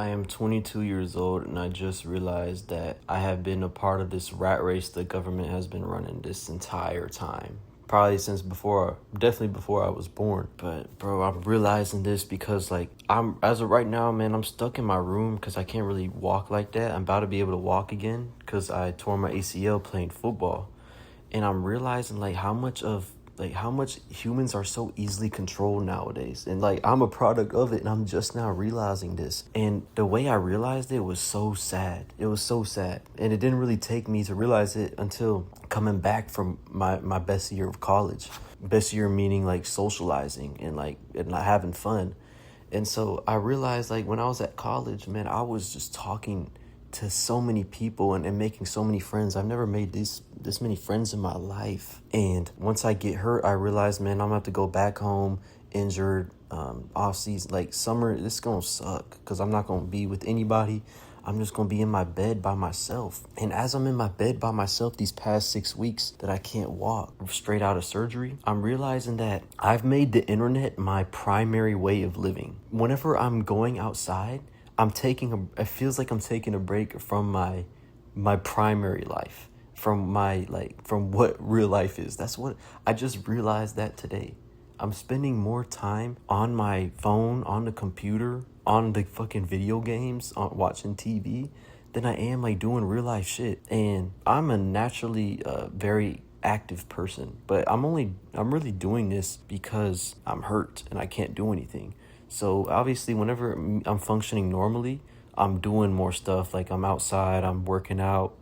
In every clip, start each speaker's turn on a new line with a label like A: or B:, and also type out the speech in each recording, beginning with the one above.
A: I am 22 years old and I just realized that I have been a part of this rat race the government has been running this entire time. Probably since definitely before I was born. But bro, I'm realizing this because as of right now, man, I'm stuck in my room because I can't really walk like that. I'm about to be able to walk again because I tore my ACL playing football. And I'm realizing how much humans are so easily controlled nowadays. And I'm a product of it and I'm just now realizing this. And the way I realized it was so sad. It was so sad. And it didn't really take me to realize it until coming back from my best year of college. Best year meaning socializing and not having fun. And so I realized when I was at college, man, I was just talking to so many people and making so many friends. I've never made this many friends in my life. And once I get hurt, I realized, man, I'm gonna have to go back home injured, off season, summer. This is gonna suck because I'm not gonna be with anybody. I'm just gonna be in my bed by myself. And as I'm in my bed by myself these past 6 weeks that I can't walk straight out of surgery, I'm realizing that I've made the internet my primary way of living. Whenever I'm going outside, it feels like I'm taking a break from my primary life, from from what real life is. That's what I just realized that today. I'm spending more time on my phone, on the computer, on the fucking video games, on watching TV than I am doing real life shit. And I'm a naturally very active person, but I'm really doing this because I'm hurt and I can't do anything. So obviously whenever I'm functioning normally, I'm doing more stuff. I'm outside, I'm working out,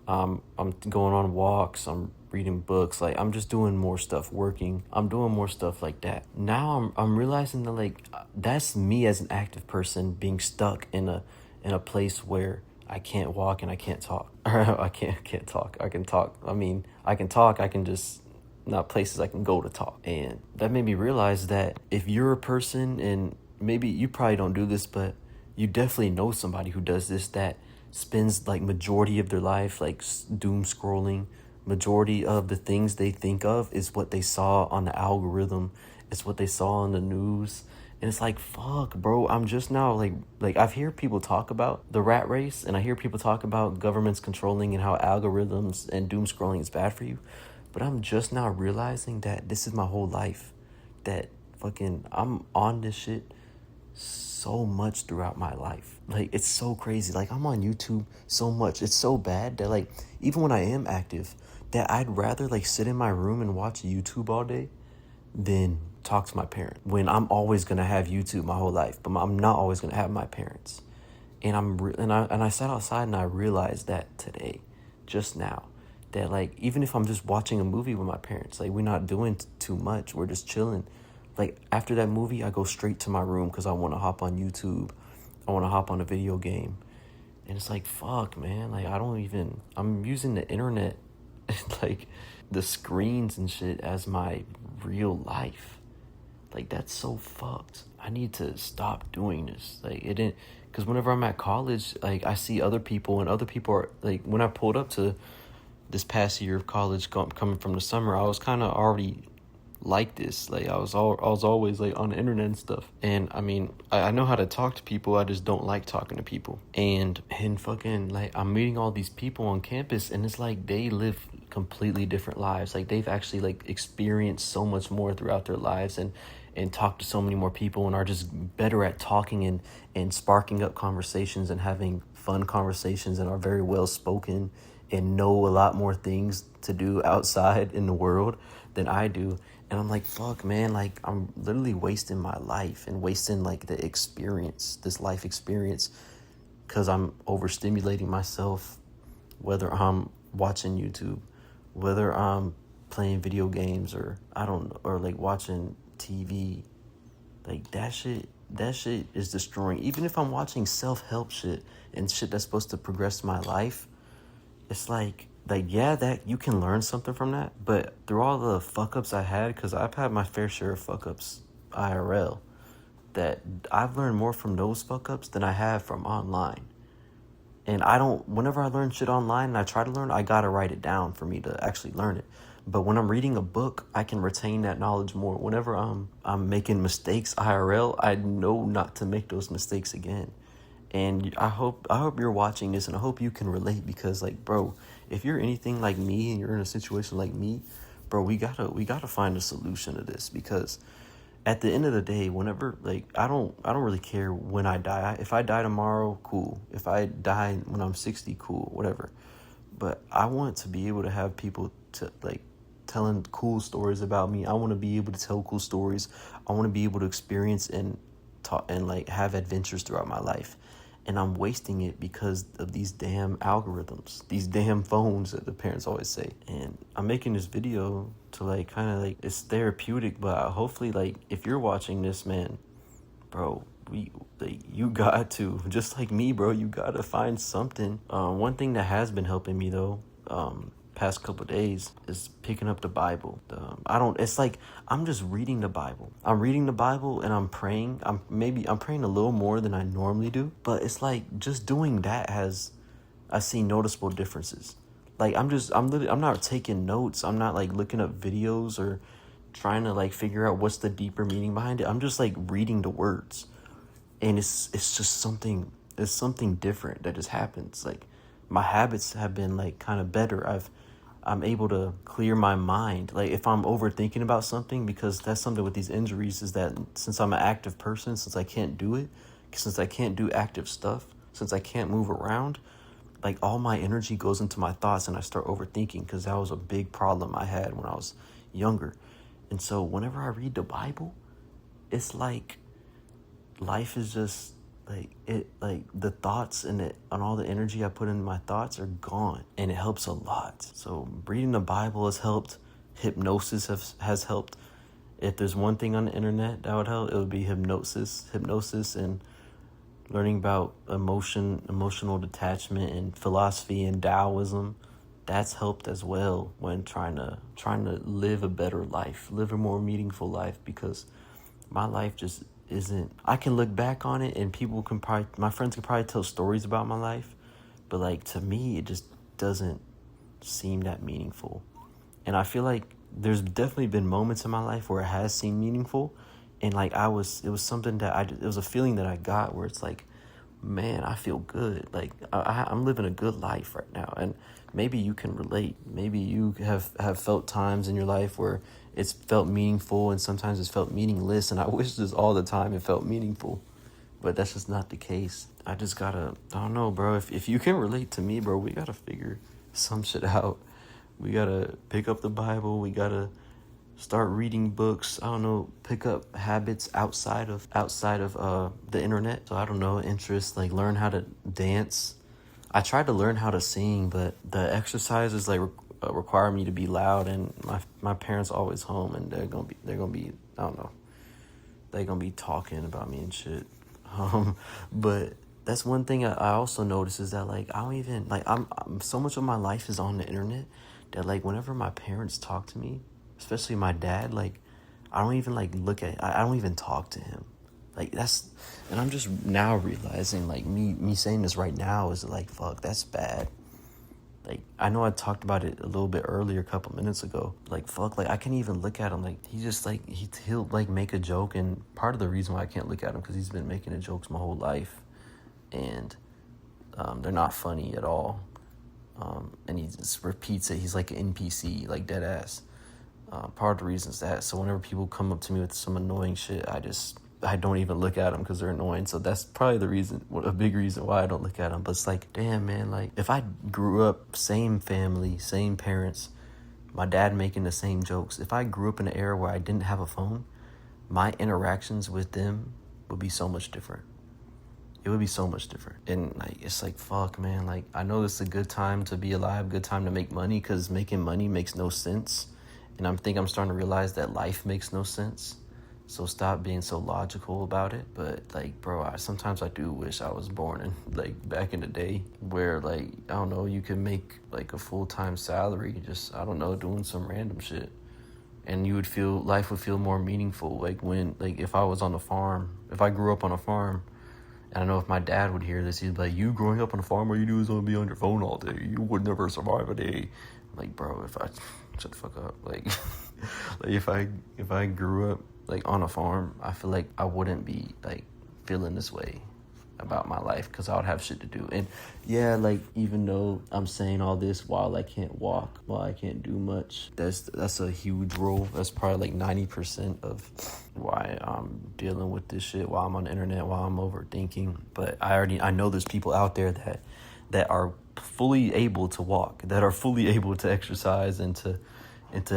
A: I'm going on walks, I'm reading books. I'm just doing more stuff, working. I'm doing more stuff like that. Now I'm realizing that that's me as an active person being stuck in a place where I can't walk and I can't talk. I can't talk. I can talk. I mean, I can talk. I can just not places I can go to talk. And that made me realize that if you're a person, and maybe you probably don't do this, but you definitely know somebody who does this, that spends majority of their life doom scrolling. Majority of the things they think of is what they saw on the algorithm. It's what they saw on the news. And it's fuck, bro. I'm just now I've heard people talk about the rat race, and I hear people talk about governments controlling and how algorithms and doom scrolling is bad for you. But I'm just now realizing that this is my whole life. That fucking I'm on this shit so much throughout my life. It's so crazy. I'm on YouTube so much. It's so bad that even when I am active, that I'd rather sit in my room and watch YouTube all day than talk to my parents. When I'm always gonna have YouTube my whole life, but I'm not always gonna have my parents. And I sat outside and I realized that today, just now, that even if I'm just watching a movie with my parents, we're not doing too much. We're just chilling. After that movie, I go straight to my room because I want to hop on YouTube. I want to hop on a video game. And it's fuck, man. I'm using the internet, the screens and shit as my real life. That's so fucked. I need to stop doing this. It didn't, because whenever I'm at college, I see other people, and other people are, when I pulled up to this past year of college, coming from the summer, I was kind of already like this. I was always on the internet and stuff. And I mean, I know how to talk to people. I just don't like talking to people. And fucking I'm meeting all these people on campus, and it's they live completely different lives. They've actually experienced so much more throughout their lives, and talk to so many more people, and are just better at talking and sparking up conversations and having fun conversations, and are very well spoken and know a lot more things to do outside in the world than I do. And I'm fuck, man, I'm literally wasting my life and wasting the experience, this life experience, because I'm overstimulating myself, whether I'm watching YouTube, whether I'm playing video games, or watching TV. That shit is destroying. Even if I'm watching self-help shit and shit that's supposed to progress my life, it's yeah, that you can learn something from that, but through all the fuck-ups I had, because I've had my fair share of fuck-ups IRL, that I've learned more from those fuck-ups than I have from online. And whenever I learn shit online and I try to learn, I gotta write it down for me to actually learn it. But when I'm reading a book, I can retain that knowledge more. Whenever I'm making mistakes IRL, I know not to make those mistakes again. And I hope you're watching this, and I hope you can relate, because like, bro, if you're anything like me and you're in a situation like me, bro, we gotta find a solution to this, because at the end of the day, whenever, like, I don't really care when I die. If I die tomorrow, cool. If I die when I'm 60, cool, whatever. But I want to be able to have people to, like, telling cool stories about me. I want to be able to tell cool stories. I want to be able to experience and talk and like have adventures throughout my life. And I'm wasting it because of these damn algorithms, these damn phones that the parents always say. And I'm making this video to like kind of like, it's therapeutic, but hopefully, like, if you're watching this, man, bro, you got to, just like me, bro, you got to find something. One thing that has been helping me though, past couple days, is picking up the Bible. It's like I'm just reading the Bible. I'm reading the Bible and I'm praying. I'm praying a little more than I normally do, but it's like just doing that I see noticeable differences. Like I'm not taking notes. I'm not like looking up videos or trying to like figure out what's the deeper meaning behind it. I'm just like reading the words, and it's just something different that just happens. Like my habits have been like kind of better. I'm able to clear my mind. Like if I'm overthinking about something, because that's something with these injuries, is that since I'm an active person, since I can't do active stuff, since I can't move around, like all my energy goes into my thoughts and I start overthinking, because that was a big problem I had when I was younger. And so whenever I read the Bible, it's like life is just like the thoughts and all the energy I put in my thoughts are gone, and it helps a lot. So reading the Bible has helped. Hypnosis has helped. If there's one thing on the internet that would help, it would be hypnosis, and learning about emotional detachment, and philosophy and Taoism. That's helped as well when trying to live a better life, live a more meaningful life, because my life just isn't. I can look back on it and my friends can probably tell stories about my life, but like to me it just doesn't seem that meaningful. And I feel like there's definitely been moments in my life where it has seemed meaningful, and like it was something that it was a feeling that I got where it's like, man, I feel good. Like I'm living a good life right now. And maybe you can relate. Maybe you have felt times in your life where it's felt meaningful, and sometimes it's felt meaningless. And I wish this all the time it felt meaningful, but that's just not the case. I don't know, bro. If you can relate to me, bro, we gotta figure some shit out. We gotta pick up the Bible. We gotta start reading books. I don't know, pick up habits outside of the internet. So I don't know, interests, like learn how to dance. I tried to learn how to sing, but the exercises like require me to be loud, and my parents are always home, and they're gonna be I don't know, they're gonna be talking about me and shit. But that's one thing I also notice, is that like I don't even like I'm so much of my life is on the internet that like whenever my parents talk to me, especially my dad, like I don't even like I don't even talk to him. Like and I'm just now realizing, like me saying this right now is like, fuck, that's bad. Like I know I talked about it a little bit earlier, a couple minutes ago. Like fuck, like I can't even look at him. Like he just like he'll like make a joke, and part of the reason why I can't look at him because he's been making the jokes my whole life, and they're not funny at all. And he just repeats it. He's like an NPC, like dead ass. Part of the reason is that, so whenever people come up to me with some annoying shit, I don't even look at them because they're annoying. So that's probably a big reason why I don't look at them. But it's like, damn, man, like if I grew up same family, same parents, my dad making the same jokes, if I grew up in an era where I didn't have a phone, my interactions with them would be so much different. It would be so much different. And like it's like, fuck, man, like I know it's a good time to be alive, good time to make money, because making money makes no sense. And I'm starting to realize that life makes no sense. So stop being so logical about it. But like, bro, sometimes I do wish I was born in like back in the day where like, I don't know, you could make like a full-time salary, just, I don't know, doing some random shit. And life would feel more meaningful. Like if I was on a farm, if I grew up on a farm, and I know if my dad would hear this, he'd be like, you growing up on a farm, all you do is only be on your phone all day. You would never survive a day. Like, bro, shut the fuck up. Like, like if I grew up like on a farm, I feel like I wouldn't be like feeling this way. about my life because I would have shit to do. And yeah, like, even though I'm saying all this while I can't walk, while I can't do much, that's a huge role. That's probably like 90% of why I'm dealing with this shit while I'm on the internet, while I'm overthinking. But I know there's people out there that are fully able to walk, that are fully able to exercise and to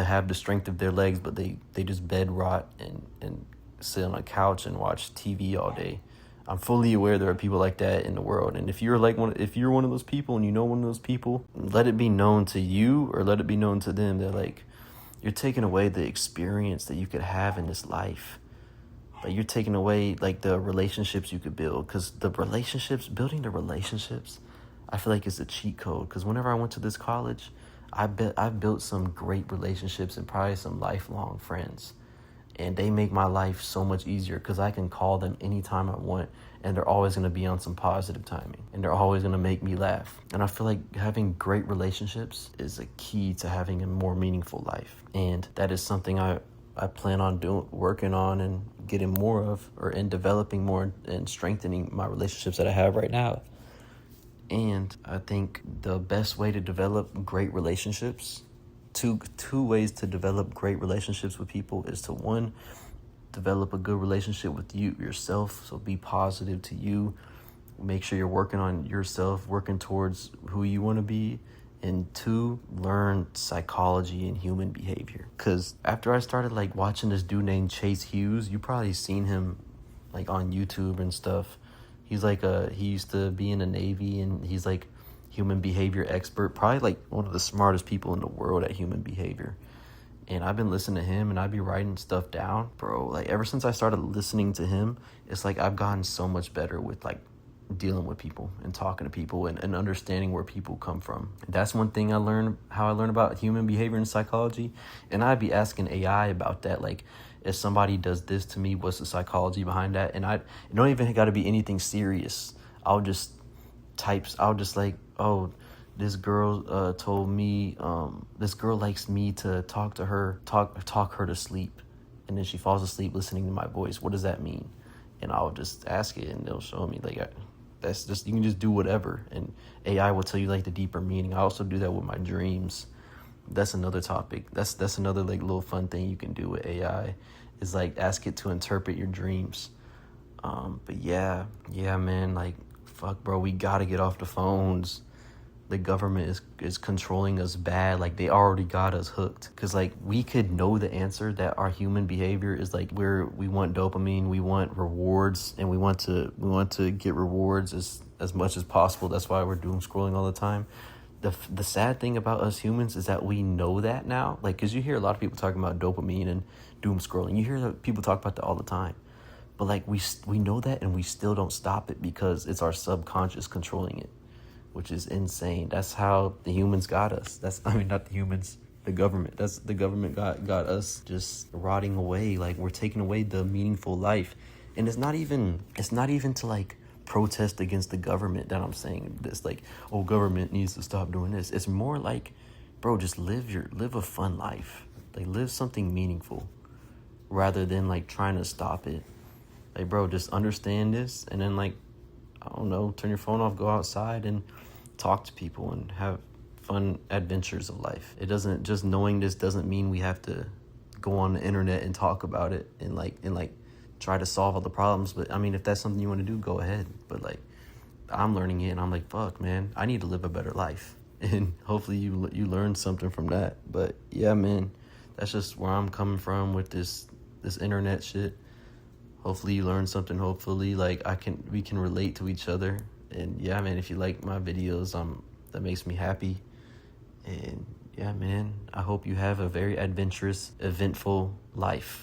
A: have the strength of their legs, but they just bed rot and sit on a couch and watch TV all day. I'm fully aware there are people like that in the world. And if you're one of those people and you know one of those people, let it be known to you or let it be known to them that, like, you're taking away the experience that you could have in this life. Like, you're taking away, like, the relationships you could build. Because building the relationships, I feel like it's a cheat code. Because whenever I went to this college, I've built some great relationships and probably some lifelong friends. And they make my life so much easier because I can call them anytime I want, and they're always going to be on some positive timing, and they're always going to make me laugh. And I feel like having great relationships is a key to having a more meaningful life. And that is something I plan on working on and getting more of, and developing more and strengthening my relationships that I have right now. And I think the best way to develop great relationships, two ways to develop great relationships with people is to, one, develop a good relationship with yourself. So be positive to you. Make sure you're working on yourself, working towards who you want to be. And two, learn psychology and human behavior. Because after I started like watching this dude named Chase Hughes, you probably seen him like on YouTube and stuff. He's like he used to be in the Navy, and he's like human behavior expert, probably like one of the smartest people in the world at human behavior. And I've been listening to him and I'd be writing stuff down, bro. Like, ever since I started listening to him, it's like I've gotten so much better with like dealing with people and talking to people and understanding where people come from. And that's one thing how I learned about human behavior and psychology. And I'd be asking AI about that, like, if somebody does this to me, what's the psychology behind that? And it don't even got to be anything serious. I'll just like, oh, this girl told me this girl likes me to talk her to sleep, and then she falls asleep listening to my voice. What does that mean? And I'll just ask it, and they'll show me. Like, that's just, you can just do whatever, and AI will tell you like the deeper meaning. I also do that with my dreams. That's another topic. That's another like little fun thing you can do with AI, is like ask it to interpret your dreams. But yeah, man, like, fuck, bro, we gotta get off the phones. The government is controlling us bad. Like, they already got us hooked. Because, like, we could know the answer that our human behavior is like, we want dopamine, we want rewards, and we want to get rewards as much as possible. That's why we're doom scrolling all the time. The sad thing about us humans is that we know that now. Like, because you hear a lot of people talking about dopamine and doom scrolling. You hear people talk about that all the time. But, like, we know that, and we still don't stop it because it's our subconscious controlling it, which is insane. That's how the humans got us. Not the humans, the government. That's the government got us just rotting away. Like, we're taking away the meaningful life. And it's not even to like protest against the government that I'm saying this, like, oh, government needs to stop doing this. It's more like, bro, just live a fun life. Like, live something meaningful rather than like trying to stop it. Like, bro, just understand this, and then, like, I don't know, turn your phone off, go outside and talk to people and have fun adventures of life. Just knowing this doesn't mean we have to go on the internet and talk about it and try to solve all the problems. But I mean, if that's something you want to do, go ahead. But like, I'm learning it, and I'm like, fuck, man, I need to live a better life. And hopefully you learn something from that. But yeah, man, that's just where I'm coming from with this internet shit. Hopefully you learn something. Hopefully, like, we can relate to each other. And yeah, man, if you like my videos, that makes me happy. And yeah, man, I hope you have a very adventurous, eventful life.